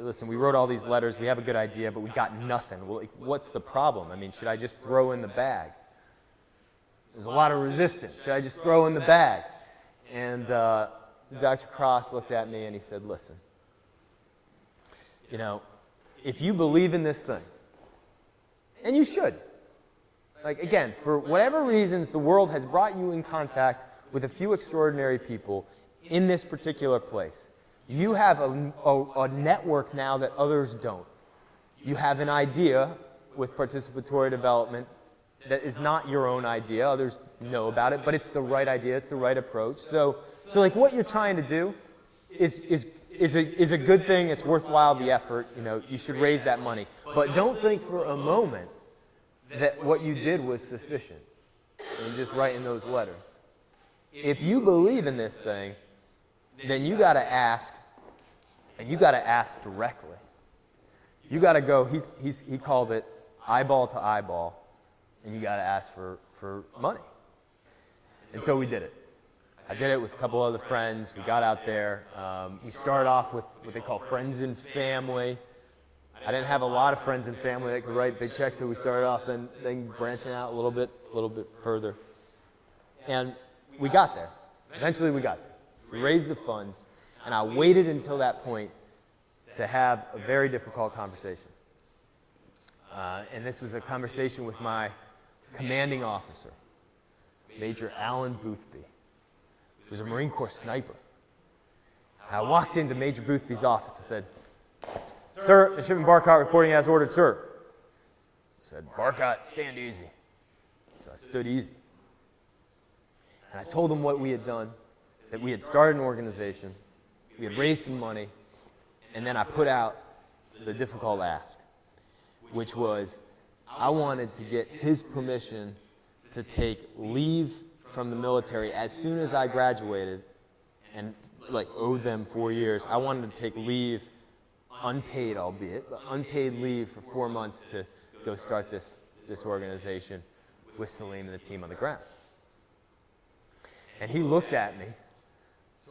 listen, we wrote all these letters, we have a good idea, but we got nothing. Well, like, what's the problem? I mean, should I just throw in the bag? There's a lot of resistance. Should I just throw in the bag? And Dr. Cross looked at me and he said, listen, you know, if you believe in this thing, and you should, like, again, for whatever reasons, the world has brought you in contact with a few extraordinary people in this particular place. You have a network now that others don't. You have an idea with participatory development that is not your own idea. Others know about it, but it's the right idea. It's the right approach. So like what you're trying to do is a good thing. It's worthwhile, the effort. You know, you should raise that money. But don't think for a moment that what you did was sufficient in just writing those letters. If you believe in this thing, then you got to ask, and you got to ask directly. You got to go, he called it eyeball to eyeball, and you got to ask for money. And so we did it. I did it with a couple other friends. We got out there. We started off with what they call friends and family. I didn't have a lot of friends and family that could write big checks, so we started off then branching out a little bit further. And we got there. Eventually we got there. We raised the funds, and I waited until that point to have a very difficult conversation. And this was a conversation with my commanding officer, Major Alan Boothby, who was a Marine Corps sniper. I walked into Major Boothby's office and said, "Sir, Midshipman Barcott reporting as ordered, sir." He said, "Barcott, stand easy." So I stood easy. And I told him what we had done, that we had started an organization, we had raised some money, and then I put out the difficult ask, which was I wanted to get his permission to take leave from the military as soon as I graduated and like owed them 4 years. I wanted to take leave, unpaid albeit, but unpaid leave for 4 months to go start this organization with Salim and the team on the ground. And he looked at me,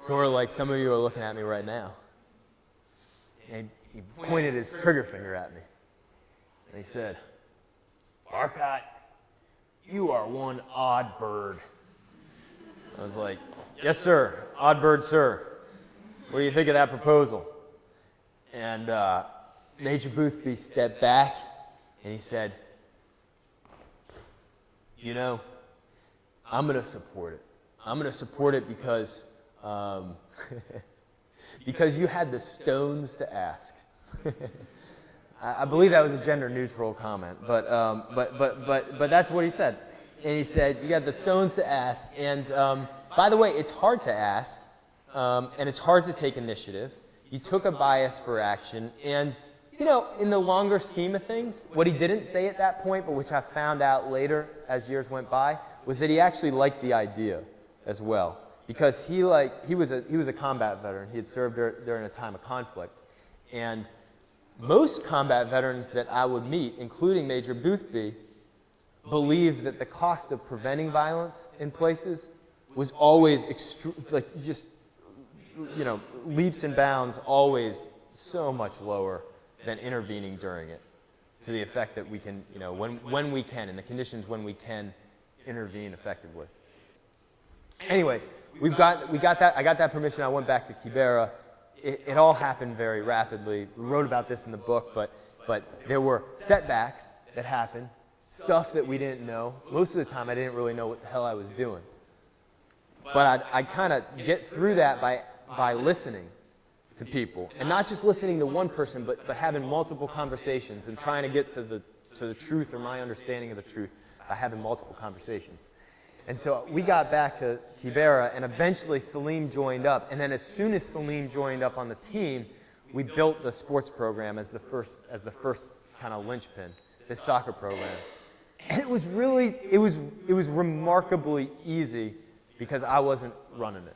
sort of like some of you are looking at me right now. And he pointed his trigger finger at me. And he said, "Barcott, you are one odd bird." I was like, "Yes, sir. Odd bird, sir. What do you think of that proposal?" And Major Boothby stepped back and he said, "You know, I'm going to support it. I'm going to support it because because you had the stones to ask." I believe that was a gender-neutral comment, but that's what he said. And he said, "You got the stones to ask." And by the way, it's hard to ask, and it's hard to take initiative. You took a bias for action, and you know, in the longer scheme of things, what he didn't say at that point, but which I found out later as years went by, was that he actually liked the idea as well, because he was a combat veteran. He had served during a time of conflict, and most combat veterans that I would meet, including Major Boothby, believed that the cost of preventing violence in places was always just, you know, leaps and bounds, always so much lower than intervening during it, to the effect that we can, you know, when we can, in the conditions when we can intervene effectively. Anyways, we got that. I got that permission. I went back to Kibera. It all happened very rapidly. We wrote about this in the book, but there were setbacks that happened, stuff that we didn't know. Most of the time, I didn't really know what the hell I was doing. But I'd kind of get through that by listening to people, and not just listening to one person, but having multiple conversations and trying to get to the truth, or my understanding of the truth, by having multiple conversations. And so we got back to Kibera, and eventually Salim joined up. And then as soon as Salim joined up on the team, we built the sports program as the first kind of linchpin, this soccer program. And it was remarkably easy because I wasn't running it.